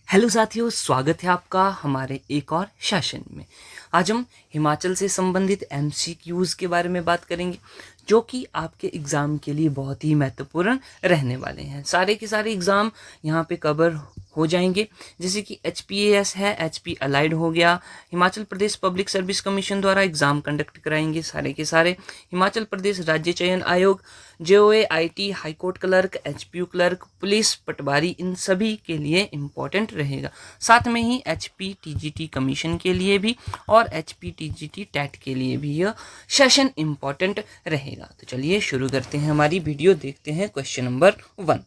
Hello साथियों, स्वागत है आपका हमारे एक और सेशन में। आज हम हिमाचल से संबंधित एमसीक्यूज़ के बारे में बात करेंगे जो कि आपके एग्ज़ाम के लिए बहुत ही महत्वपूर्ण रहने वाले हैं। सारे के सारे एग्ज़ाम यहाँ पे कवर हो जाएंगे, जैसे कि HPAS है, HP अलाइड हो गया, Himachal Pradesh public service commission द्वारा एग्ज़ाम कंडक्ट कराएंगे सारे के सारे, हिमाचल प्रदेश राज्य चयन आयोग, JOA, IT, high court clerk, HPU clerk, police पटवारी, इन सभी के लिए इम्पोर्टेंट रहेगा। साथ में ही HPTGT कमीशन के लिए भी और HPTGT टेट के लिए भी यह सेशन इम्पोर्टेंट रहेगा। तो चलिए शुरू करते हैं हमारी वीडियो, देखते हैं क्वेश्चन नंबर 1।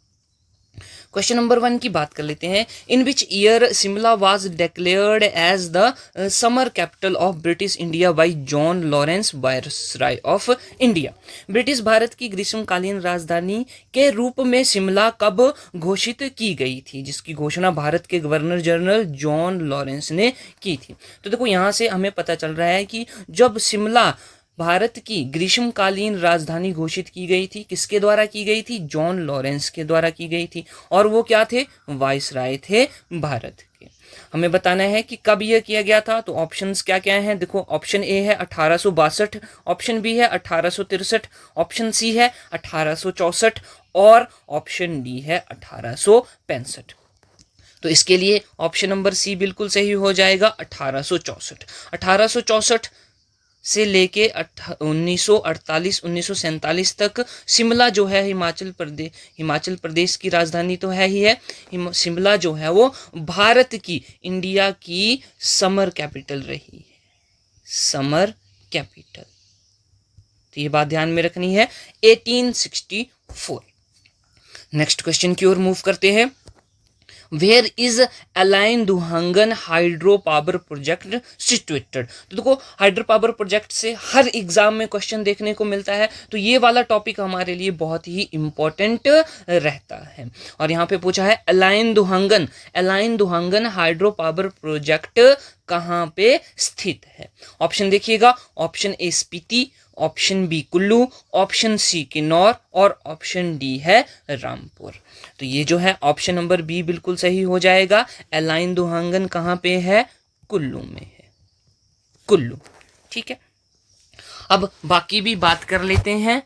क्वेश्चन नंबर 1 की बात कर लेते हैं। In which year Shimla was declared as the summer capital of British India by John Lawrence viceroy of India. British Bharat की ग्रीष्मकालीन राजधानी के रूप में शिमला कब घोषित की गई थी, जिसकी घोषणा भारत के गवर्नर जनरल जॉन लॉरेंस ने की थी। तो देखो यहाँ से हमें पता चल रहा है कि जब शिमला भारत की ग्रीष्मकालीन राजधानी घोषित की गई थी, किसके द्वारा की गई थी? जॉन लॉरेंस के द्वारा की गई थी। और वो क्या थे? वाइसराय थे भारत के। हमें बताना है कि कब यह किया गया था। तो ऑप्शंस क्या क्या हैं? देखो, ऑप्शन ए है 1862, ऑप्शन बी है 1863, ऑप्शन सी है 1864 और ऑप्शन डी है 1865। तो इसके लिए ऑप्शन नंबर सी बिल्कुल सही हो जाएगा, 1864। 1864 से लेके 1948-1947 तक शिमला जो है हिमाचल प्रदेश की राजधानी तो है ही है। शिमला जो है वो भारत की, इंडिया की समर कैपिटल रही है, समर कैपिटल। तो ये बात ध्यान में रखनी है, 1864। नेक्स्ट क्वेश्चन की ओर मूव करते हैं। Where is Allain Duhangan hydro power project situated. तो देखो, हाइड्रो पावर प्रोजेक्ट से हर एग्जाम में क्वेश्चन देखने को मिलता है, तो ये वाला टॉपिक हमारे लिए बहुत ही इंपॉर्टेंट रहता है। और यहाँ पे पूछा है Allain Duhangan hydro power project कहाँ पे स्थित है। ऑप्शन देखिएगा, option A Spiti, option B Kullu, option C Kinnaur और ऑप्शन डी है रामपुर। तो ये जो है ऑप्शन नंबर बी बिल्कुल सही हो जाएगा। अलाइन दुहांगन कहाँ पे है? कुल्लू में है, कुल्लू। ठीक है, अब बाकी भी बात कर लेते हैं।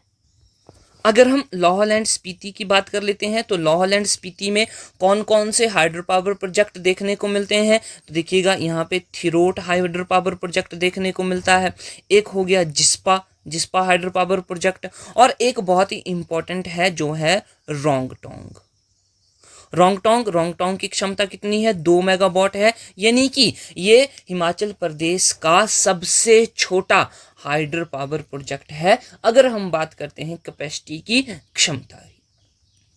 अगर हम लाहौल एंड स्पीति की बात कर लेते हैं, तो लाहौल एंड स्पीति में कौन कौन से हाइड्रो पावर प्रोजेक्ट देखने को मिलते हैं? तो देखिएगा, यहाँ पे थिरोट हाइड्रो पावर प्रोजेक्ट देखने को मिलता है, एक हो गया जिस्पा हाइड्रो पावर प्रोजेक्ट, और एक बहुत ही इंपॉर्टेंट है जो है रोंगटोंग। रोंगटोंग की क्षमता कितनी है? 2 मेगावाट है, यानी कि ये हिमाचल प्रदेश का सबसे छोटा हाइड्रो पावर प्रोजेक्ट है अगर हम बात करते हैं कैपेसिटी की क्षमता।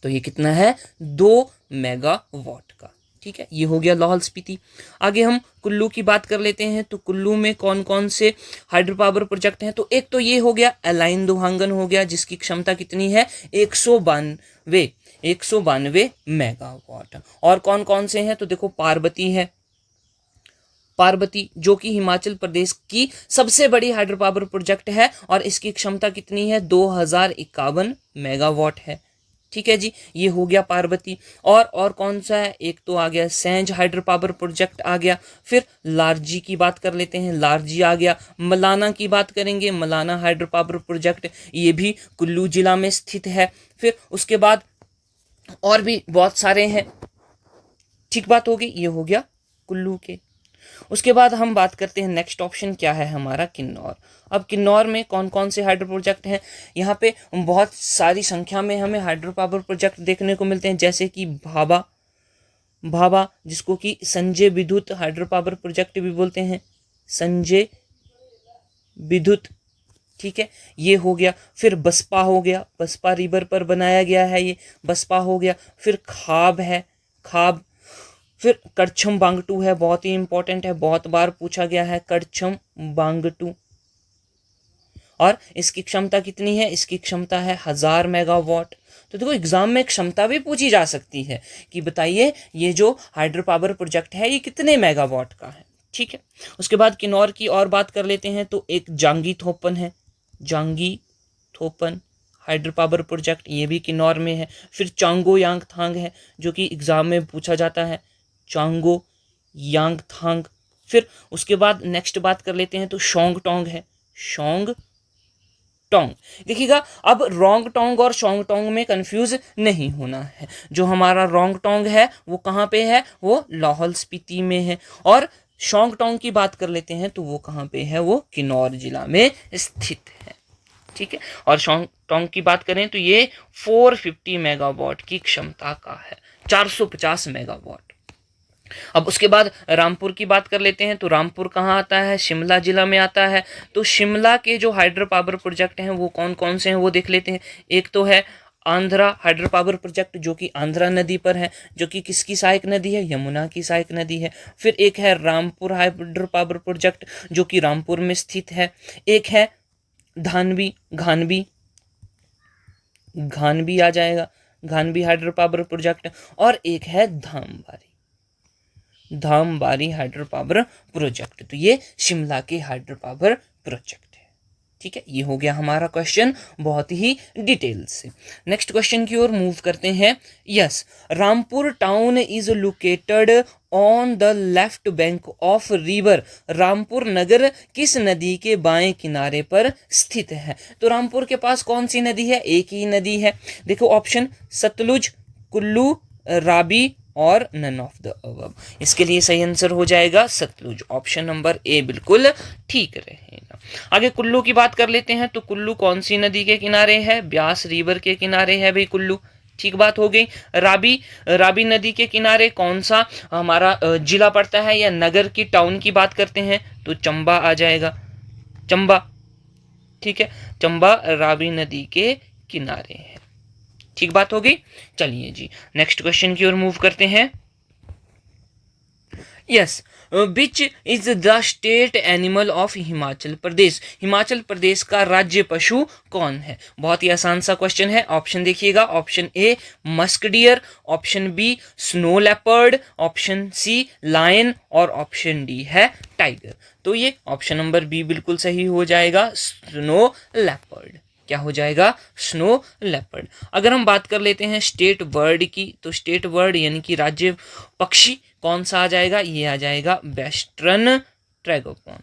तो ये कितना है? 2 मेगावाट का। ठीक है, ये हो गया लाहौल स्पीति। आगे हम कुल्लू की बात कर लेते हैं। तो कुल्लू में कौन कौन से हाइड्रो पावर प्रोजेक्ट हैं? तो एक तो ये हो गया अलाइन दुहांगन हो गया, जिसकी क्षमता कितनी है? 192 मेगावाट। और कौन कौन से हैं? तो देखो, पार्वती है, पार्वती जो कि हिमाचल प्रदेश की सबसे बड़ी हाइड्रो पावर प्रोजेक्ट है और इसकी क्षमता कितनी है? 2051 मेगावाट है। ठीक है जी, ये हो गया पार्वती। और कौन सा है? एक तो आ गया सेंज हाइड्रो पावर प्रोजेक्ट आ गया। फिर लारजी की बात कर लेते हैं, लारजी आ गया। मलाना की बात करेंगे, मलाना हाइड्रो पावर प्रोजेक्ट, ये भी कुल्लू जिला में स्थित है। फिर उसके बाद और भी बहुत सारे हैं। ठीक बात होगी, ये हो गया कुल्लू के। उसके बाद हम बात करते हैं, नेक्स्ट ऑप्शन क्या है हमारा? किन्नौर। अब किन्नौर में कौन कौन से हाइड्रो प्रोजेक्ट हैं? यहाँ पे बहुत सारी संख्या में हमें हाइड्रो पावर प्रोजेक्ट देखने को मिलते हैं, जैसे कि भाभा, जिसको कि संजय विद्युत हाइड्रो पावर प्रोजेक्ट भी बोलते हैं, संजय विद्युत। ठीक है, ये हो गया। फिर बसपा हो गया, बसपा रिवर पर बनाया गया है ये, बसपा हो गया। फिर खाब है, खाब। फिर करछम बांगटू है, बहुत ही इंपॉर्टेंट है, बहुत बार पूछा गया है, करछम बांगटू। और इसकी क्षमता कितनी है? इसकी क्षमता है 1000 मेगावाट। तो देखो, एग्जाम में क्षमता भी पूछी जा सकती है कि बताइए ये जो हाइड्रो पावर प्रोजेक्ट है ये कितने मेगावाट का है। ठीक है, उसके बाद किन्नौर की और बात कर लेते हैं। तो एक जांगी थोपन है, जांगी थोपन हाइड्रो पावर प्रोजेक्ट, ये भी किन्नौर में है। फिर चांगो यांगथांग है, जो कि एग्जाम में पूछा जाता है, चांगो, यांगथांग। फिर उसके बाद नेक्स्ट बात कर लेते हैं तो शोंग टोंग है, शोंग टोंग। देखिएगा, अब रोंग टोंग और शोंग टोंग में कंफ्यूज नहीं होना है। जो हमारा रोंग टोंग है वो कहाँ पे है, वो लाहौल स्पीति में है। और शोंग टोंग की बात कर लेते हैं तो वो कहाँ पे है, वो किन्नौर जिला में स्थित है। ठीक है, और शोंग टोंग की बात करें तो ये 450 मेगावाट की क्षमता का है, 450 मेगावाट। अब उसके बाद रामपुर की बात कर लेते हैं तो रामपुर कहाँ आता है, शिमला जिला में आता है। तो शिमला के जो हाइड्रो पावर प्रोजेक्ट हैं वो कौन कौन से हैं वो देख लेते हैं। एक तो है आंध्रा हाइड्रो पावर प्रोजेक्ट, जो कि आंध्रा नदी पर है, जो कि किसकी सहायक नदी है, यमुना की सहायक नदी है। फिर एक है रामपुर हाइड्रो पावर प्रोजेक्ट, जो कि रामपुर में स्थित है। एक है धानवी, घानवी, घानवी आ जाएगा, घानवी हाइड्रो पावर प्रोजेक्ट। और एक है धामबारी, धामबारी हाइड्रो पावर प्रोजेक्ट। तो ये शिमला के हाइड्रो पावर प्रोजेक्ट है। ठीक है, ये हो गया हमारा क्वेश्चन बहुत ही डिटेल से। नेक्स्ट क्वेश्चन की ओर मूव करते हैं। Yes, Rampur town is located on the left bank of river. Rampur नगर किस नदी के बाएं किनारे पर स्थित है। तो रामपुर के पास कौन सी नदी है, एक ही नदी है। देखो ऑप्शन सतलुज, कुल्लू, राबी और नन ऑफ द अबव। इसके लिए सही आंसर हो जाएगा सतलुज, ऑप्शन नंबर ए बिल्कुल ठीक रहेगा। आगे कुल्लू की बात कर लेते हैं तो कुल्लू कौन सी नदी के किनारे है, ब्यास रिवर के किनारे है भाई कुल्लू। ठीक बात हो गई। राबी, राबी नदी के किनारे कौन सा हमारा जिला पड़ता है या नगर की, टाउन की बात करते हैं तो चंबा आ जाएगा, चंबा। ठीक है, चंबा राबी नदी के किनारे है। ठीक बात हो गई। चलिए जी, नेक्स्ट क्वेश्चन की ओर मूव करते हैं। Yes, which is the state animal of Himachal Pradesh. Himachal Pradesh का राज्य पशु कौन है। बहुत ही आसान सा क्वेश्चन है। ऑप्शन देखिएगा, option A musk deer, option B snow leopard, option C lion और ऑप्शन डी है टाइगर। तो ये ऑप्शन नंबर बी बिल्कुल सही हो जाएगा, स्नो लेपर्ड। क्या हो जाएगा, स्नो लेपर्ड। अगर हम बात कर लेते हैं स्टेट बर्ड की, तो स्टेट बर्ड यानी कि राज्य पक्षी कौन सा आ जाएगा, ये आ जाएगा वेस्टर्न ट्रैगोपॉन,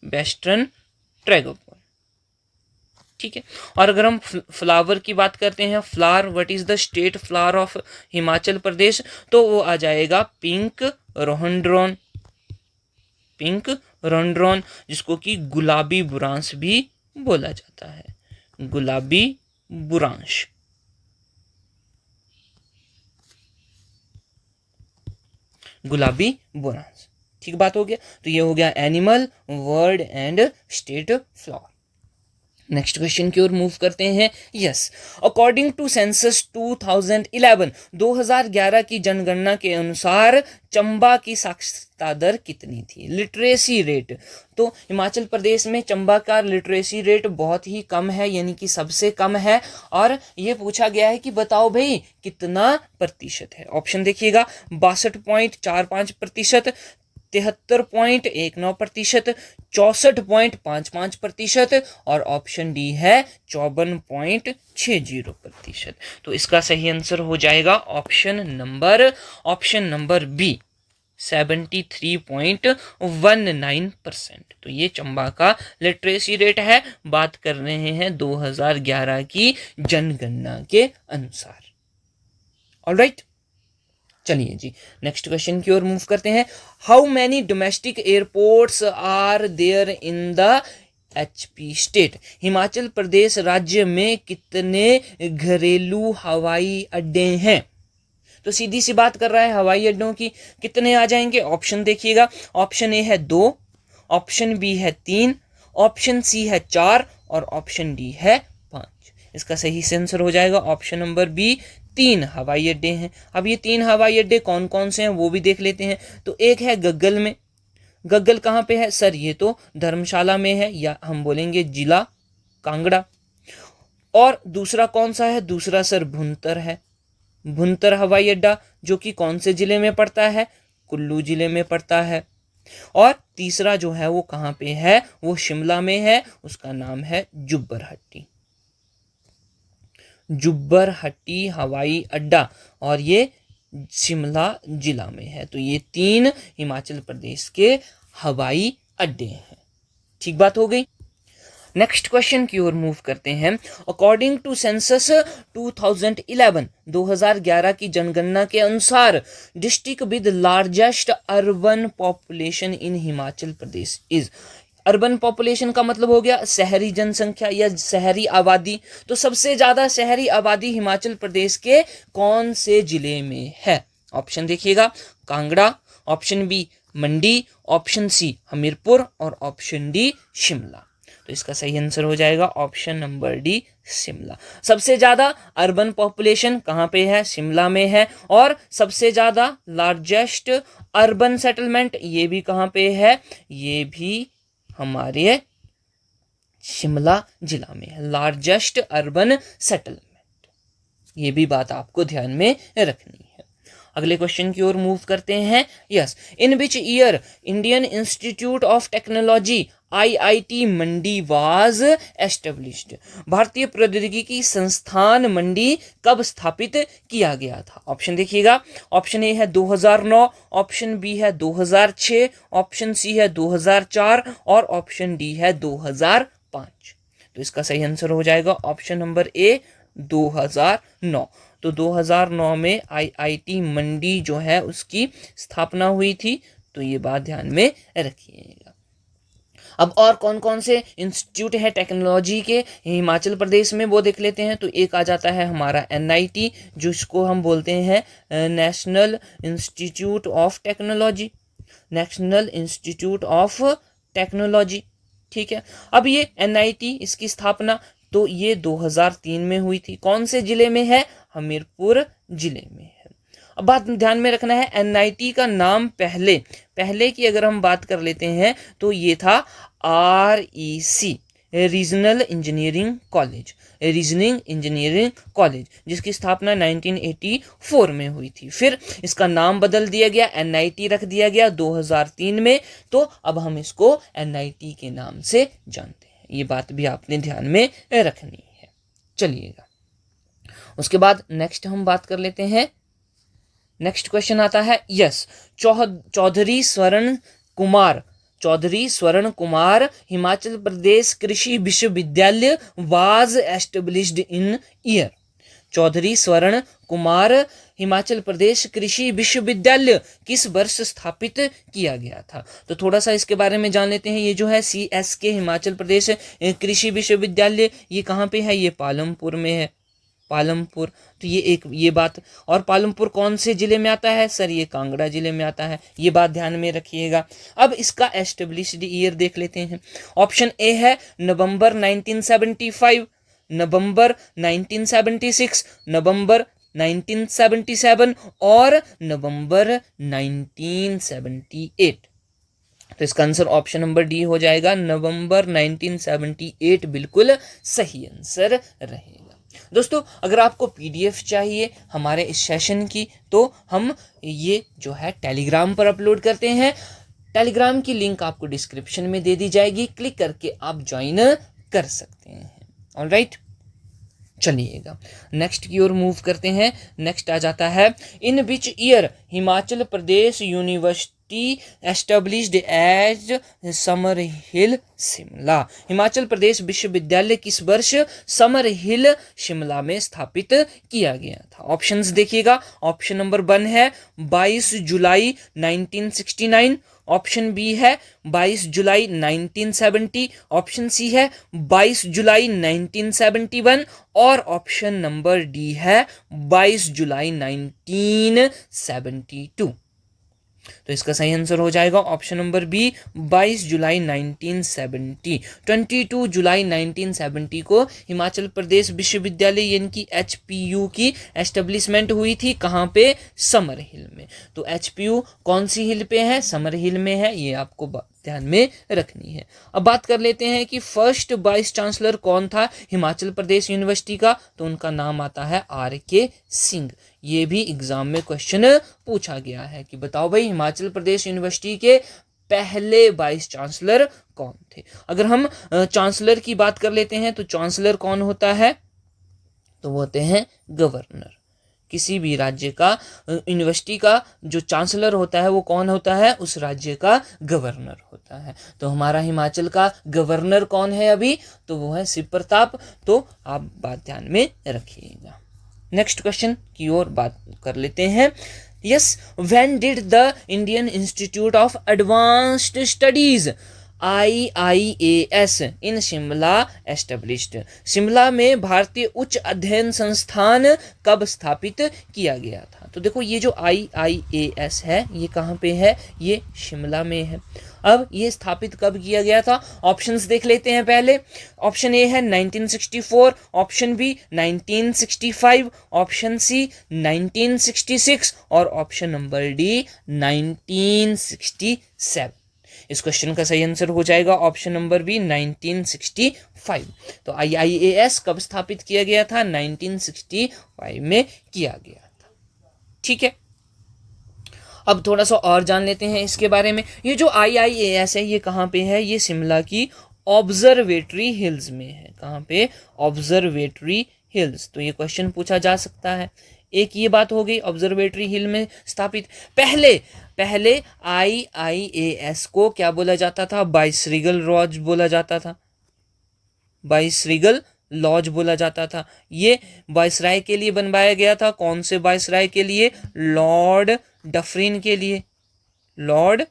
वेस्टर्न ट्रैगोपॉन। ठीक है, और अगर हम फ्लावर की बात करते हैं, flower, what is the state flower of Himachal Pradesh, तो वो आ जाएगा पिंक रोहनड्रॉन, पिंक रोहनड्रॉन, जिसको कि गुलाबी बुरांश भी बोला जाता है, गुलाबी बुरांश। गुलाबी बुरांश। ठीक बात हो गया। तो ये हो गया animal, word and state flower. Next question की ओर मूव करते हैं। यस, अकॉर्डिंग टू सेंसस 2011 की जनगणना के अनुसार चंबा की साक्षरता दर कितनी थी, लिटरेसी रेट। तो हिमाचल प्रदेश में चंबा का लिटरेसी रेट बहुत ही कम है, यानी कि सबसे कम है। और ये पूछा गया है कि बताओ भाई कितना प्रतिशत है। ऑप्शन देखिएगा, 62.45%, 73.19%, 64.55% और ऑप्शन डी है 54.60%। तो इसका सही आंसर हो जाएगा ऑप्शन नंबर बी, 73.19%। तो ये चंबा का लिटरेसी रेट है। बात कर रहे हैं 2011 की जनगणना के अनुसार। ऑलराइट, चलिए जी नेक्स्ट क्वेश्चन की ओर मूव करते हैं। How many domestic airports are there in the HP state. Himachal Pradesh राज्य में कितने घरेलू हवाई अड्डे हैं। तो सीधी सी बात कर रहा है हवाई अड्डों की, कितने आ जाएंगे। ऑप्शन देखिएगा, ऑप्शन ए है 2, ऑप्शन बी है 3, ऑप्शन सी है 4 और ऑप्शन डी है 5। इसका सही आंसर हो जाएगा ऑप्शन नंबर बी, 3 हवाई अड्डे हैं। अब ये 3 हवाई अड्डे कौन कौन से हैं वो भी देख लेते हैं। तो एक है गग्गल में, गग्गल कहाँ पे है सर, ये तो धर्मशाला में है, या हम बोलेंगे जिला कांगड़ा। और दूसरा कौन सा है, दूसरा सर भुंतर है, भुंतर हवाई अड्डा, जो कि कौन से जिले में पड़ता है, कुल्लू जिले में पड़ता है। और तीसरा जो है वो कहाँ पे है, वो शिमला में है, उसका नाम है जुब्बरहट्टी, जुब्बरहट्टी हवाई अड्डा। और ये शिमला जिला में है। तो ये 3 हिमाचल प्रदेश के हवाई अड्डे हैं। ठीक बात हो गई। नेक्स्ट क्वेश्चन की ओर मूव करते हैं। अकॉर्डिंग टू सेंसस 2011 की जनगणना के अनुसार district with largest urban population in Himachal Pradesh is. Urban population का मतलब हो गया शहरी जनसंख्या या शहरी आबादी। तो सबसे ज्यादा शहरी आबादी हिमाचल प्रदेश के कौन से जिले में है? ऑप्शन देखिएगा, कांगड़ा, ऑप्शन बी मंडी, ऑप्शन सी हमीरपुर और ऑप्शन डी शिमला। तो इसका सही आंसर हो जाएगा ऑप्शन नंबर डी शिमला। सबसे ज्यादा अर्बन पॉपुलेशन कहाँ पे है? शिमला में है। और सबसे ज्यादा लार्जेस्ट अर्बन सेटलमेंट ये भी कहाँ पे है? ये भी हमारे शिमला जिला में है, लार्जेस्ट अर्बन सेटलमेंट। ये भी बात आपको ध्यान में रखनी है। अगले क्वेश्चन की ओर मूव करते हैं। Yes, in which year Indian institute of technology IIT Mandi was established. भारतीय प्रौद्योगिकी संस्थान मंडी कब स्थापित किया गया था? ऑप्शन देखिएगा, ऑप्शन ए है 2009, ऑप्शन बी है 2006, ऑप्शन सी है 2004 और ऑप्शन डी है 2005। तो इसका सही आंसर हो जाएगा ऑप्शन नंबर ए 2009। तो 2009 में IIT मंडी जो है उसकी स्थापना हुई थी। तो ये बात ध्यान में रखिएगा। अब और कौन कौन से इंस्टीट्यूट है टेक्नोलॉजी के हिमाचल प्रदेश में वो देख लेते हैं। तो एक आ जाता है हमारा NIT, जिसको हम बोलते हैं national institute of technology, national institute of technology. ठीक है, अब ये NIT इसकी स्थापना तो ये 2003 में हुई थी। कौन से जिले में है? हमीरपुर जिले में है। अब बात ध्यान में रखना है, NIT का नाम पहले की अगर हम बात कर लेते हैं तो ये था REC, regional engineering college, reasoning engineering college, जिसकी स्थापना 1984 में हुई थी। फिर इसका नाम बदल दिया गया, NIT रख दिया गया 2003 में। तो अब हम इसको NIT के नाम से जानते हैं। ये बात भी आपने ध्यान में रखनी है। चलिएगा, उसके बाद नेक्स्ट हम बात कर लेते हैं। नेक्स्ट क्वेश्चन आता है। यस, चौधरी स्वर्ण कुमार हिमाचल प्रदेश कृषि विश्वविद्यालय was established in year. Chaudhary Swarn Kumar Himachal Pradesh कृषि विश्वविद्यालय किस वर्ष स्थापित किया गया था? तो थोड़ा सा इसके बारे में जान लेते हैं। ये जो है CSK हिमाचल प्रदेश कृषि विश्वविद्यालय, ये कहाँ पे है? ये पालमपुर में है, पालमपुर। तो ये बात। और पालमपुर कौन से जिले में आता है? सर ये कांगड़ा जिले में आता है। ये बात ध्यान में रखिएगा। अब इसका एस्टेब्लिश्ड ईयर देख लेते हैं। ऑप्शन ए है नवंबर 1975, नवंबर 1976, नवंबर 1977 और नवंबर 1978। तो इसका आंसर ऑप्शन नंबर डी हो जाएगा, नवंबर 1978 बिल्कुल सही आंसर रहेगा। दोस्तों, अगर आपको PDF चाहिए हमारे इस सेशन की, तो हम ये जो है टेलीग्राम पर अपलोड करते हैं। टेलीग्राम की लिंक आपको डिस्क्रिप्शन में दे दी जाएगी, क्लिक करके आप ज्वाइन कर सकते हैं। ऑलराइट, चलिएगा नेक्स्ट की ओर मूव करते हैं। नेक्स्ट आ जाता है, in which year Himachal Pradesh university established as Summer Hill Shimla. Himachal Pradesh विश्वविद्यालय किस वर्ष समर हिल शिमला में स्थापित किया गया था? ऑप्शंस देखिएगा। ऑप्शन नंबर 1 है 22 जुलाई 1969, ऑप्शन बी है 22 जुलाई 1970, ऑप्शन सी है 22 जुलाई 1971 और ऑप्शन नंबर डी है 22 जुलाई 1972। तो इसका सही आंसर हो जाएगा ऑप्शन नंबर बी 22 जुलाई 1970। 22 जुलाई 1970 को हिमाचल प्रदेश विश्वविद्यालय यानी कि HPU की एस्टेब्लिशमेंट हुई थी। कहाँ पे? समर हिल में। तो HPU कौन सी हिल पे है? समर हिल में है। ये आपको ध्यान में रखनी है। अब बात कर लेते हैं कि फर्स्ट वाइस चांसलर कौन था हिमाचल प्रदेश यूनिवर्सिटी का। तो उनका नाम आता है RK सिंह। ये भी एग्जाम में क्वेश्चन पूछा गया है कि बताओ भाई हिमाचल प्रदेश यूनिवर्सिटी के पहले वाइस चांसलर कौन थे। अगर हम चांसलर की बात कर लेते हैं तो चांसलर कौन होता है? तो वो होते हैं गवर्नर। किसी भी राज्य का यूनिवर्सिटी का जो चांसलर होता है वो कौन होता है, उस राज्य का गवर्नर होता है। तो हमारा हिमाचल का गवर्नर कौन है अभी, तो वो है शिव प्रताप। तो आप बात ध्यान में रखिएगा। नेक्स्ट क्वेश्चन की ओर बात कर लेते हैं। Yes, when did the Indian institute of advanced studies IIAS in Shimla established, Shimla में भारतीय उच्च अध्ययन संस्थान कब स्थापित किया गया था। तो देखो ये जो IIAS है ये कहाँ पे है, ये शिमला में है। अब ये स्थापित कब किया गया था, ऑप्शंस देख लेते हैं पहले। ऑप्शन ए है 1964, ऑप्शन बी 1965, ऑप्शन सी 1966 और ऑप्शन नंबर डी 1967। इस क्वेश्चन का सही आंसर हो जाएगा ऑप्शन नंबर बी 1965। तो IIAS कब स्थापित किया गया था, 1965 में किया गया था। ठीक है, अब थोड़ा सा और जान लेते हैं इसके बारे में। ये जो IIAS है ये कहाँ पे है, ये शिमला की ऑब्जर्वेटरी हिल्स में है। कहाँ पे, ऑब्जर्वेटरी हिल्स। तो ये क्वेश्चन पूछा जा सकता है। एक ये बात हो गई ऑब्जर्वेटरी हिल में स्थापित। पहले IIAS को क्या बोला जाता था, वाइसरीगल लॉज बोला जाता था, वाइसरीगल लॉज बोला जाता था। ये वाइसराय के लिए बनवाया गया था। कौन से वाइसराय के लिए, लॉर्ड डफरिन के लिए, लॉर्ड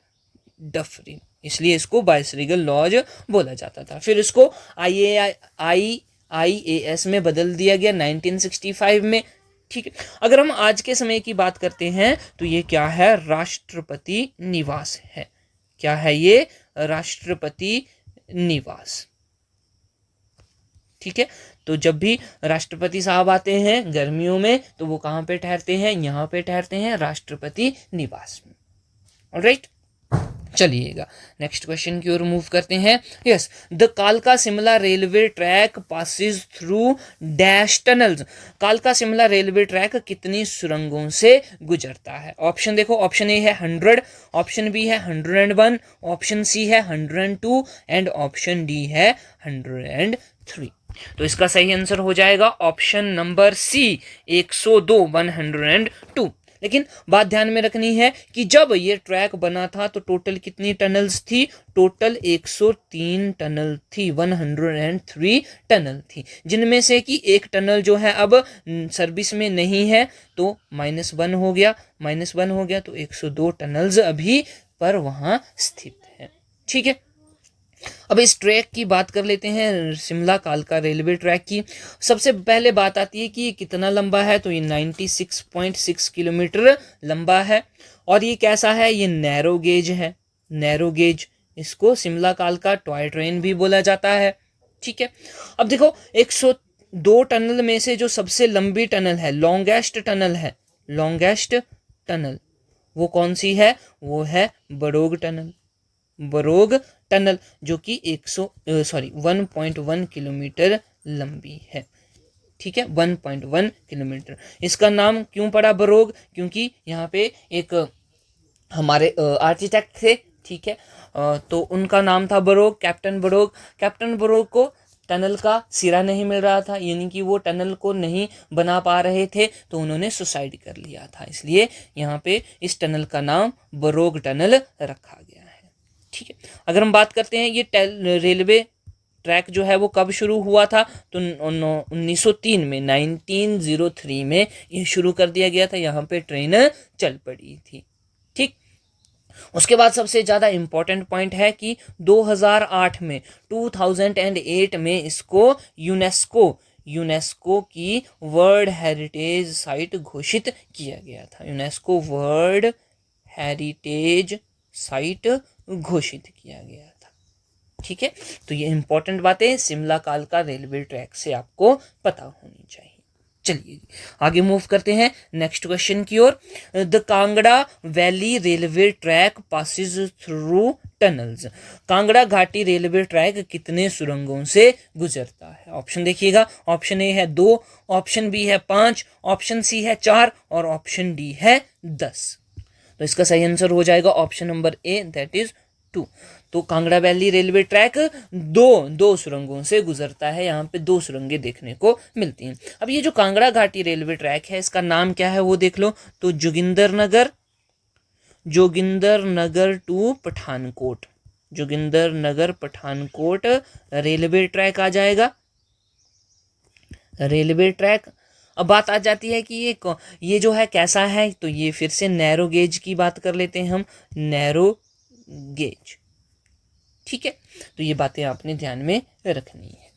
डफरिन, इसलिए इसको वाइसरीगल लॉज बोला जाता था। फिर इसको IIAS में बदल दिया गया 1965 में। ठीक है, अगर हम आज के समय की बात करते हैं तो ये क्या है, राष्ट्रपति निवास है। क्या है ये, राष्ट्रपति निवास। ठीक है, तो जब भी राष्ट्रपति साहब आते हैं गर्मियों में तो वो कहाँ पे ठहरते हैं, यहाँ पे ठहरते हैं, राष्ट्रपति निवास में। ऑलराइट, चलिएगा नेक्स्ट क्वेश्चन की ओर मूव करते हैं। यस, द कालका Shimla railway track passes through dash tunnels, कालका शिमला रेलवे ट्रैक कितनी सुरंगों से गुजरता है। ऑप्शन देखो, ऑप्शन ए है 100, ऑप्शन बी है 101, ऑप्शन सी है 102 एंड ऑप्शन डी है 103। तो इसका सही आंसर हो जाएगा ऑप्शन नंबर सी 102, 102। लेकिन बात ध्यान में रखनी है कि जब ये ट्रैक बना था तो टोटल कितनी टनल्स थी, टोटल 103 टनल थी, 103 टनल थी, जिनमें से कि एक टनल जो है अब सर्विस में नहीं है तो -1 हो गया, -1 हो गया, तो 102 टनल्स अभी पर वहां स्थित है। ठीक है, अब इस ट्रैक की बात कर लेते हैं, शिमला कालका रेलवे ट्रैक की। सबसे पहले बात आती है कि ये कितना लंबा है, तो ये 96.6 किलोमीटर लंबा है। और ये कैसा है, ये नैरो गेज है, नैरो गेज। इसको शिमला कालका टॉय ट्रेन भी बोला जाता है। ठीक है, अब देखो 102 टनल में से जो सबसे लंबी टनल है, लॉन्गेस्ट टनल है, लॉन्गेस्ट टनल वो कौन सी है, वो है बरोग टनल, बरोग टनल, जो कि 1.1 किलोमीटर लंबी है। ठीक है, 1.1 किलोमीटर। इसका नाम क्यों पड़ा बरोग, क्योंकि यहाँ पे एक हमारे आर्किटेक्ट थे। ठीक है, तो उनका नाम था बरोग, कैप्टन बरोग। कैप्टन बरोग को टनल का सिरा नहीं मिल रहा था, यानी कि वो टनल को नहीं बना पा रहे थे, तो उन्होंने सुसाइड कर लिया था, इसलिए यहाँ पे इस टनल का नाम बरोग टनल रखा गया है। ठीक है, अगर हम बात करते हैं ये रेलवे ट्रैक जो है वो कब शुरू हुआ था, तो 1903 में, 1903 में ये शुरू कर दिया गया था, यहाँ पे ट्रेन चल पड़ी थी। ठीक, उसके बाद सबसे ज़्यादा इम्पोर्टेंट पॉइंट है कि 2008 में 2008 में इसको यूनेस्को की वर्ल्ड हेरिटेज साइट घोषित किया गया था, यूनेस्को वर्ल्ड हेरिटेज साइट घोषित किया गया था। ठीक है, तो ये इंपॉर्टेंट बातें शिमला कालका रेलवे ट्रैक से आपको पता होनी चाहिए। चलिए आगे मूव करते हैं नेक्स्ट क्वेश्चन की ओर। The Kangra valley railway track passes through tunnels, Kangra घाटी रेलवे ट्रैक कितने सुरंगों से गुजरता है। ऑप्शन देखिएगा, ऑप्शन ए है 2, ऑप्शन बी है 5, ऑप्शन सी है 4 और ऑप्शन डी है 10। तो इसका सही आंसर हो जाएगा option number A, that is 2। तो कांगड़ा वैली रेलवे ट्रैक दो सुरंगों से गुजरता है, यहाँ पे 2 सुरंगें देखने को मिलती हैं। अब ये जो कांगड़ा घाटी रेलवे ट्रैक है इसका नाम क्या है वो देख लो, तो Joginder Nagar to Pathankot, Joginder Nagar Pathankot railway track आ जाएगा, रेलवे ट्रैक। अब बात आ जाती है कि ये जो है कैसा है, तो ये फिर से नैरो गेज की बात कर लेते हैं हम, नैरो गेज, ठीक है। तो ये बातें आपने ध्यान में रखनी है।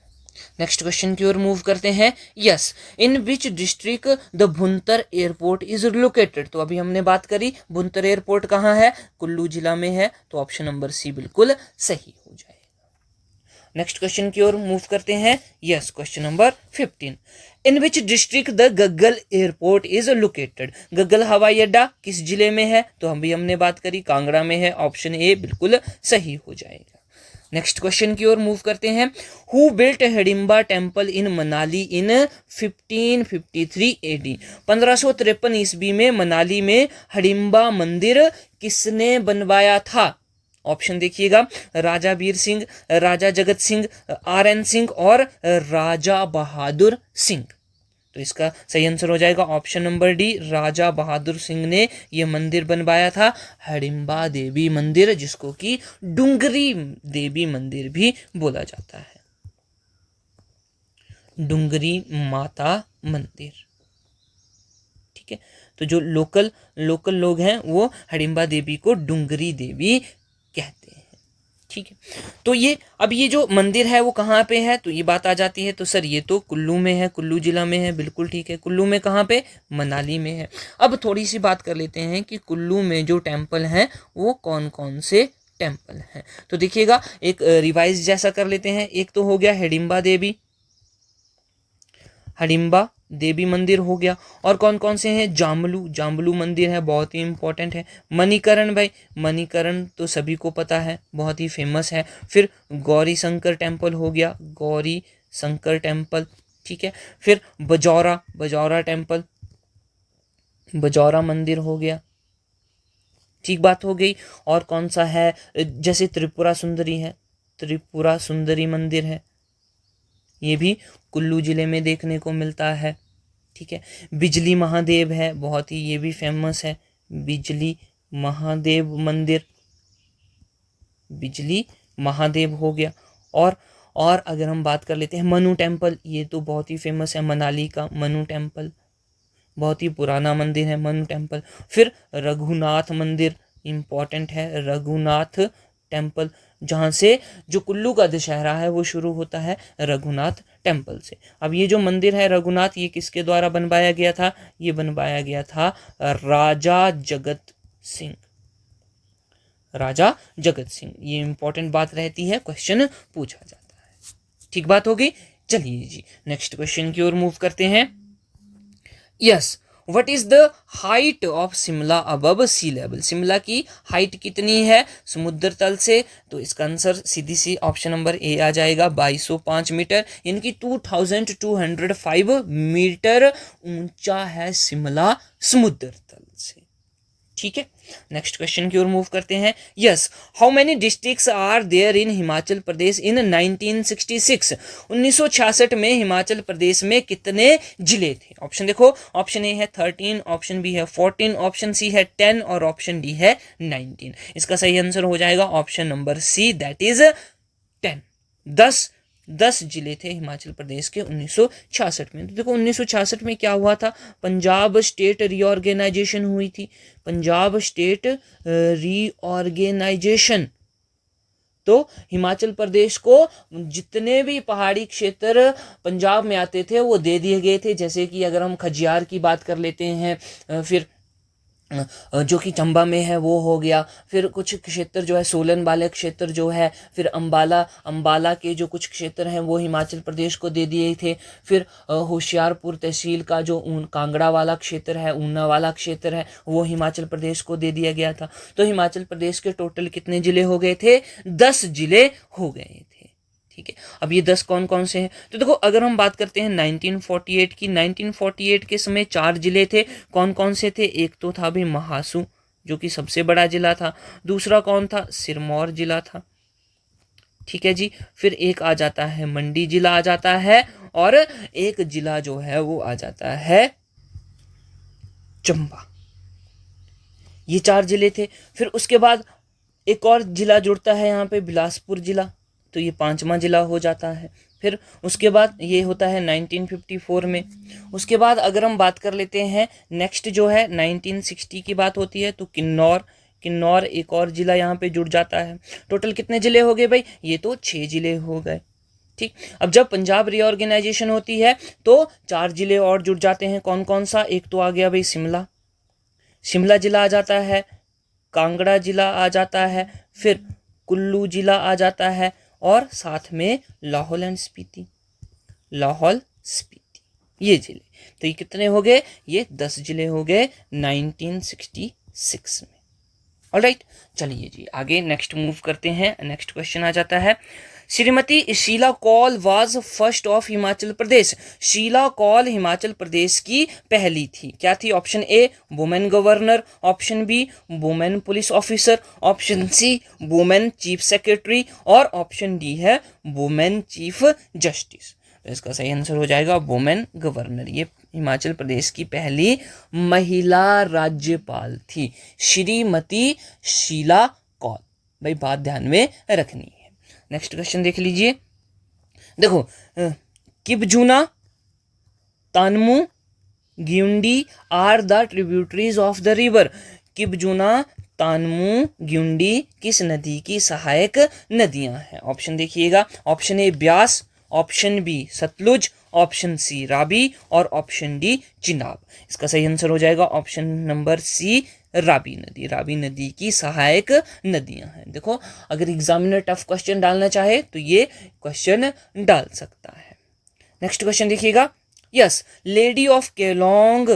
नेक्स्ट क्वेश्चन की ओर मूव करते हैं। Yes, in which district the Bhuntar airport is located. तो अभी हमने बात करी भुंतर एयरपोर्ट कहाँ है, कुल्लू जिला में है, तो ऑप्शन नंबर सी बिल्कुल सही हो जाएगा। नेक्स्ट क्वेश्चन की ओर मूव करते हैं। Yes, question number 15, in which district the Gaggal airport is located. Gaggal हवाई अड्डा किस जिले में है, तो हमने बात करी कांगड़ा में है, ऑप्शन ए बिल्कुल सही हो जाएगा। नेक्स्ट क्वेश्चन की ओर मूव करते हैं। Who built Hidimba temple in Manali in 1553 AD. 1553 ईस्वी में मनाली में हिडिंबा मंदिर किसने बनवाया था। ऑप्शन देखिएगा, राजा वीर सिंह, राजा जगत सिंह, RN सिंह और राजा बहादुर सिंह। तो इसका सही आंसर हो जाएगा ऑप्शन नंबर डी, राजा बहादुर सिंह ने यह मंदिर बनवाया था, हिडिंबा देवी मंदिर, जिसको कि डुंगरी देवी मंदिर भी बोला जाता है, डुंगरी माता मंदिर, ठीक है। तो जो लोकल लोग हैं वो हिडिंबा देवी को डुंगरी देवी कहते हैं, ठीक है। तो ये अब ये जो मंदिर है वो कहाँ पे है, तो ये बात आ जाती है, तो सर ये तो कुल्लू में है, कुल्लू जिला में है, बिल्कुल ठीक है। कुल्लू में कहाँ पे, मनाली में है। अब थोड़ी सी बात कर लेते हैं कि कुल्लू में जो टेम्पल हैं वो कौन कौन से टेम्पल हैं। तो देखिएगा, एक रिवाइज जैसा कर लेते हैं। एक तो हो गया हिडिंबा देवी मंदिर हो गया, और कौन कौन से हैं, जाम्बलू मंदिर है, बहुत ही इंपॉर्टेंट है। मणिकरण भाई, मणिकरण तो सभी को पता है, बहुत ही फेमस है। फिर गौरी शंकर टेम्पल हो गया, गौरी शंकर टेम्पल, ठीक है। फिर बजौरा टेम्पल, बजौरा मंदिर हो गया, ठीक बात हो गई। और कौन सा है, जैसे त्रिपुरा सुंदरी है, त्रिपुरा सुंदरी मंदिर है, ये भी कुल्लू जिले में देखने को मिलता है, ठीक है। बिजली महादेव है, बहुत ही ये भी फेमस है, बिजली महादेव मंदिर, बिजली महादेव हो गया। और अगर हम बात कर लेते हैं मनु टेम्पल, ये तो बहुत ही फेमस है, मनाली का मनु टेम्पल, बहुत ही पुराना मंदिर है मनु टेम्पल। फिर रघुनाथ मंदिर इम्पॉर्टेंट है, रघुनाथ टेम्पल, जहाँ से जो कुल्लू का दशहरा है वो शुरू होता है रघुनाथ टेम्पल से। अब ये जो मंदिर है रघुनाथ, ये किसके द्वारा बनवाया गया था, ये बनवाया गया था राजा जगत सिंह, राजा जगत सिंह। ये इंपॉर्टेंट बात रहती है, क्वेश्चन पूछा जाता है, ठीक बात होगी। चलिए जी, नेक्स्ट क्वेश्चन की ओर मूव करते हैं। Yes, what is the height of Shimla above sea level. Shimla की हाइट कितनी है समुद्र तल से, तो इसका आंसर सीधी सी ऑप्शन नंबर ए आ जाएगा, 2205 मीटर, यानी कि 2205 मीटर ऊंचा है शिमला समुद्र तल से, ठीक है। नेक्स्ट क्वेश्चन की ओर मूव करते हैं। Yes, how many districts are there in Himachal Pradesh in 1966। 1966 में हिमाचल प्रदेश में कितने जिले थे। ऑप्शन देखो, ऑप्शन ए है 13, ऑप्शन बी है 14, ऑप्शन सी है 10 और ऑप्शन डी है 19। इसका सही आंसर हो जाएगा option number C, that is 10। 10 जिले थे हिमाचल प्रदेश के 1966 में। तो देखो 1966 में क्या हुआ था, पंजाब स्टेट रीऑर्गेनाइजेशन हुई थी, पंजाब स्टेट रीऑर्गेनाइजेशन। तो हिमाचल प्रदेश को जितने भी पहाड़ी क्षेत्र पंजाब में आते थे वो दे दिए गए थे, जैसे कि अगर हम खजियार की बात कर लेते हैं, फिर जो कि चंबा में है वो हो गया, फिर कुछ क्षेत्र जो है सोलन वाले क्षेत्र जो है, फिर अंबाला के जो कुछ क्षेत्र हैं वो हिमाचल प्रदेश को दे दिए थे। फिर होशियारपुर तहसील का जो कांगड़ा वाला क्षेत्र है, ऊना वाला क्षेत्र है, वो हिमाचल प्रदेश को दे दिया गया था। तो हिमाचल प्रदेश के टोटल कितने जिले हो गए थे, 10 जिले हो गए थे, ठीक है। अब ये 10 कौन कौन से हैं, तो देखो अगर हम बात करते हैं 1948 की, 1948 के समय 4 जिले थे। कौन कौन से थे, एक तो था भी महासू जो कि सबसे बड़ा जिला था, दूसरा कौन था, सिरमौर जिला था, ठीक है जी। फिर एक आ जाता है मंडी जिला आ जाता है, और एक जिला जो है वो आ जाता है चंबा। ये 4 जिले थे। फिर उसके बाद एक और जिला जुड़ता है यहाँ पे, बिलासपुर जिला, तो ये 5वां जिला हो जाता है। फिर उसके बाद ये होता है 1954 में। उसके बाद अगर हम बात कर लेते हैं नेक्स्ट जो है 1960 की बात होती है, तो किन्नौर एक और जिला यहाँ पे जुड़ जाता है। टोटल कितने जिले हो गए भाई? ये तो 6 जिले हो गए। ठीक। अब जब पंजाब रीऑर्गेनाइजेशन होती है तो 4 जिले और जुड़ जाते हैं। कौन कौन सा? एक तो आ गया भाई शिमला जिला आ जाता है, कांगड़ा जिला आ जाता है, फिर कुल्लू जिला आ जाता है, और साथ में लाहौल स्पीति, ये जिले। तो ये कितने हो गए? ये 10 जिले हो गए 1966 में। ऑलराइट, चलिए जी आगे नेक्स्ट मूव करते हैं। नेक्स्ट क्वेश्चन आ जाता है, Shrimati Sheila Kaul was first of Himachal Pradesh. Sheila Kaul Himachal Pradesh की पहली थी। क्या थी? Option A women governor, option B women police officer, option C women chief secretary, और ऑप्शन डी है वुमेन चीफ जस्टिस। तो इसका सही आंसर हो जाएगा वुमेन गवर्नर। ये हिमाचल प्रदेश की पहली महिला राज्यपाल थी, श्रीमती शीला कौल। भाई बात ध्यान में रखनी है। नेक्स्ट क्वेश्चन देख लीजिए। देखो, Kibjuna, Tanmu, Gyundi are the tributaries of the river. Kibjuna, Tanmu, Gyundi किस नदी की सहायक नदियां हैं? ऑप्शन देखिएगा। Option A Beas, option B Sutlej, option C Ravi, और ऑप्शन डी चिनाब। इसका सही आंसर हो जाएगा ऑप्शन नंबर सी रावी नदी की सहायक नदियां हैं। देखो, अगर एग्जामिनर टफ क्वेश्चन डालना चाहे तो ये क्वेश्चन डाल सकता है। नेक्स्ट क्वेश्चन देखिएगा। Yes, lady of Kelong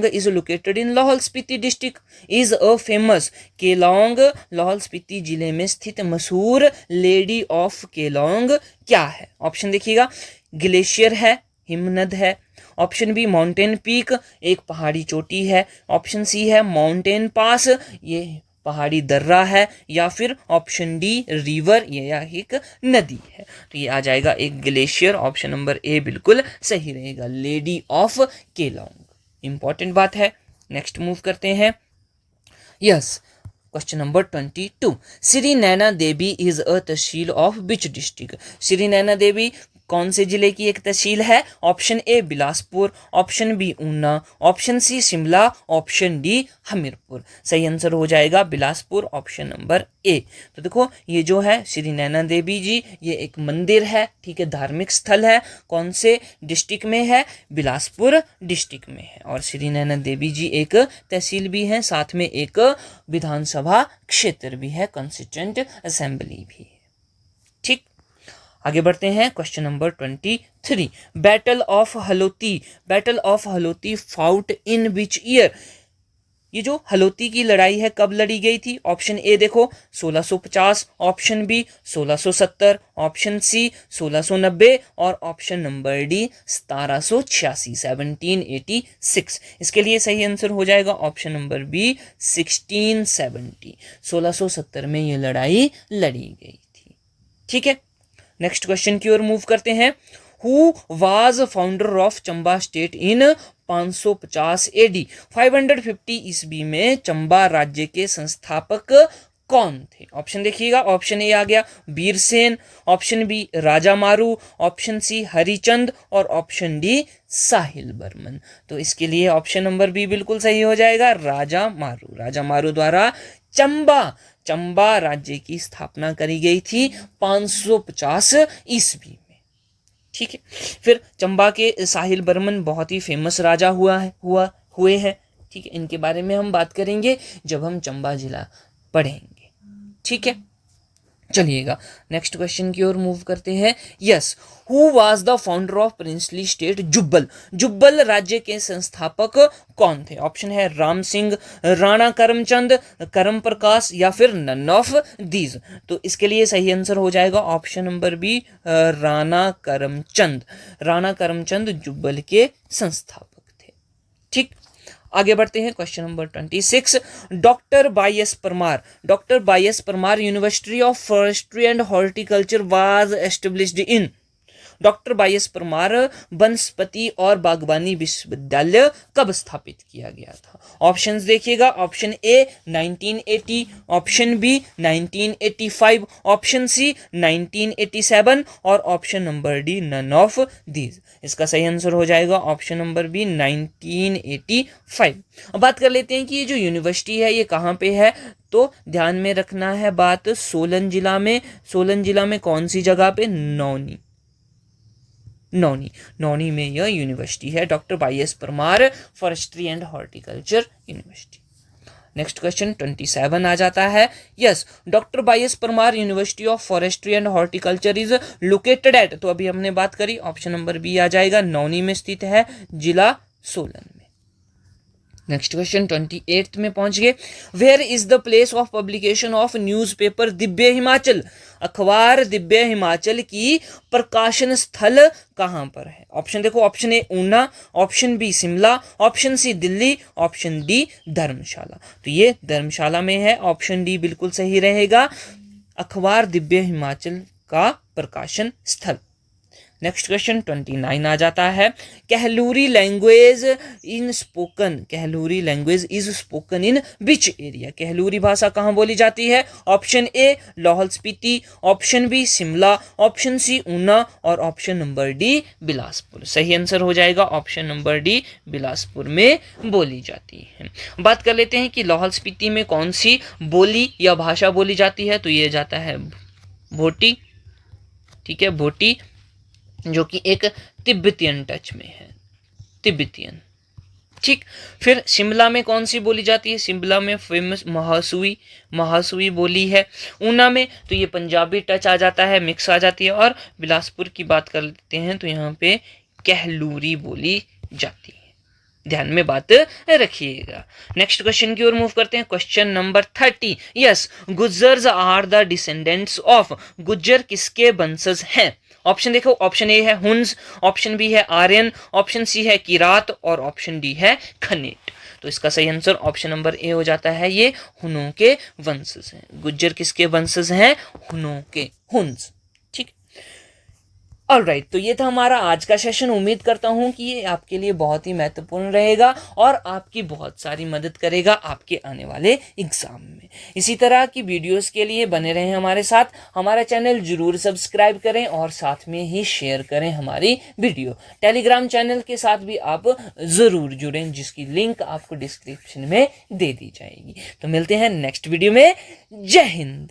is located in Lahaul Spiti district is a famous. Kelong Lahaul Spiti जिले में स्थित मशहूर लेडी ऑफ केलोंग क्या है? ऑप्शन देखिएगा। ग्लेशियर है, हिमनद है, ऑप्शन बी माउंटेन पीक, एक पहाड़ी चोटी है, ऑप्शन सी है माउंटेन पास, ये पहाड़ी दर्रा है, या फिर ऑप्शन डी रिवर, ये या एक नदी है। तो ये आ जाएगा एक ग्लेशियर। ऑप्शन नंबर ए बिल्कुल सही रहेगा, लेडी ऑफ केलोंग। इंपॉर्टेंट बात है। नेक्स्ट मूव करते हैं। Yes, question number 22। Shri Naina Devi is a tehsil of which district. Shri Naina Devi कौन से जिले की एक तहसील है? Option A Bilaspur, option B Una, option C Shimla, option D Hamirpur. सही आंसर हो जाएगा बिलासपुर, ऑप्शन नंबर ए। तो देखो, ये जो है श्री नैना देवी जी, ये एक मंदिर है, ठीक है, धार्मिक स्थल है। कौन से डिस्ट्रिक्ट में है? बिलासपुर डिस्ट्रिक्ट में है। और श्री नैना देवी जी एक तहसील भी है, साथ में एक विधानसभा क्षेत्र भी है, कॉन्स्टिट्यूएंट असेंबली भी है। ठीक, आगे बढ़ते हैं। Question number 23। Battle of Haloti fought in which year. ये जो हलोती की लड़ाई है कब लड़ी गई थी? ऑप्शन ए देखो 1650, ऑप्शन बी 1670, ऑप्शन सी 1690, और ऑप्शन नंबर डी 1786, 1786। इसके लिए सही आंसर हो जाएगा ऑप्शन नंबर बी 1670। 1670 में ये लड़ाई लड़ी गई थी। ठीक है, नेक्स्ट क्वेश्चन की ओर मूव करते हैं। Who was founder of Chamba state in 550 AD. 550 ईस्वी में चंबा राज्य के संस्थापक कौन थे? ऑप्शन देखिएगा। ऑप्शन ए आ गया वीरसेन, ऑप्शन बी राजा मारू, ऑप्शन सी हरिचंद, और ऑप्शन डी साहिल बर्मन। तो इसके लिए ऑप्शन नंबर बी बिल्कुल सही हो जाएगा, राजा मारू द्वारा चंबा राज्य की स्थापना करी गई थी 550 ईस्वी में। ठीक है, फिर चंबा के साहिल बर्मन बहुत ही फेमस राजा हुए हैं। ठीक है, इनके बारे में हम बात करेंगे जब हम चंबा जिला पढ़ेंगे। ठीक है, चलिएगा नेक्स्ट क्वेश्चन की ओर मूव करते हैं। Yes, who was the founder of princely state Jubbal राज्य के संस्थापक कौन थे? ऑप्शन है राम सिंह, राणा करमचंद, करम प्रकाश, या फिर नन ऑफ दीज। तो इसके लिए सही आंसर हो जाएगा option number B Rana Karamchand Jubbal के संस्थापक थे। ठीक, आगे बढ़ते हैं question number 26। Doctor Y S Parmar university of forestry and horticulture was established in. Doctor Y S Parmar वनस्पति और बागवानी विश्वविद्यालय कब स्थापित किया गया था? ऑप्शंस देखिएगा, option A 1980, option B 1985, option C 1987 और option number D none of these. इसका सही आंसर हो जाएगा ऑप्शन नंबर बी 1985। अब बात कर लेते हैं कि ये जो यूनिवर्सिटी है ये कहाँ पे है। तो ध्यान में रखना है बात, सोलन जिला में कौन सी जगह पे? नौनी में यह यूनिवर्सिटी है, doctor Y S Parmar forestry and horticulture university. Next question 27 आ जाता है। Yes, doctor Y S Parmar university of forestry and horticulture is located at, तो अभी हमने बात करी, ऑप्शन नंबर बी आ जाएगा, नौनी में स्थित है, जिला सोलन में। नेक्स्ट क्वेश्चन 28 में पहुंच गए। Where is the place of publication of newspaper Divya Himachal? अखबार दिव्य हिमाचल की प्रकाशन स्थल कहां पर है? ऑप्शन देखो, option A Una, option B Shimla, option C Delhi, option D Dharamshala. तो ये धर्मशाला में है, ऑप्शन डी बिल्कुल सही रहेगा, अखबार दिव्य हिमाचल का प्रकाशन स्थल। नेक्स्ट क्वेश्चन 29 आ जाता है। Kahluri language is spoken in which area? Kahluri भाषा कहाँ बोली जाती है? Option A Lahaul Spiti, option B Shimla, option C Una और ऑप्शन नंबर डी बिलासपुर। सही आंसर हो जाएगा ऑप्शन नंबर डी, बिलासपुर में बोली जाती है। बात कर लेते हैं कि लाहौल स्पीति में कौन सी बोली या भाषा बोली जाती है। तो ये जाता है भोटी, ठीक है, भोटी, जो कि एक तिब्बतियन टच में है, तिब्बतियन, ठीक। फिर शिमला में कौन सी बोली जाती है? शिमला में फेमस महासुई बोली है। ऊना में तो ये पंजाबी टच आ जाता है, मिक्स आ जाती है। और बिलासपुर की बात कर लेते हैं तो यहाँ पे कहलूरी बोली जाती है, ध्यान में बात रखिएगा। नेक्स्ट क्वेश्चन की ओर मूव करते हैं, question number 30। Yes, Gujjars are the descendants of, Gujjar किसके वंशज हैं? ऑप्शन देखो, ऑप्शन ए है हुन्स, ऑप्शन बी है आर्यन, ऑप्शन सी है किरात और ऑप्शन डी है खनेट। तो इसका सही आंसर ऑप्शन नंबर ए हो जाता है, ये हुनों के वंशज हैं। गुज्जर किसके वंशज हैं? हुनों के, हुन्स, ठीक। ऑलराइट, तो ये था हमारा आज का सेशन। उम्मीद करता हूँ कि ये आपके लिए बहुत ही महत्वपूर्ण रहेगा और आपकी बहुत सारी मदद करेगा आपके आने वाले एग्जाम में। इसी तरह की वीडियोस के लिए बने रहें हमारे साथ, हमारा चैनल जरूर सब्सक्राइब करें और साथ में ही शेयर करें हमारी वीडियो। टेलीग्राम चैनल के साथ भी आप ज़रूर जुड़ें, जिसकी लिंक आपको डिस्क्रिप्शन में दे दी जाएगी। तो मिलते हैं नेक्स्ट वीडियो में। जय हिंद।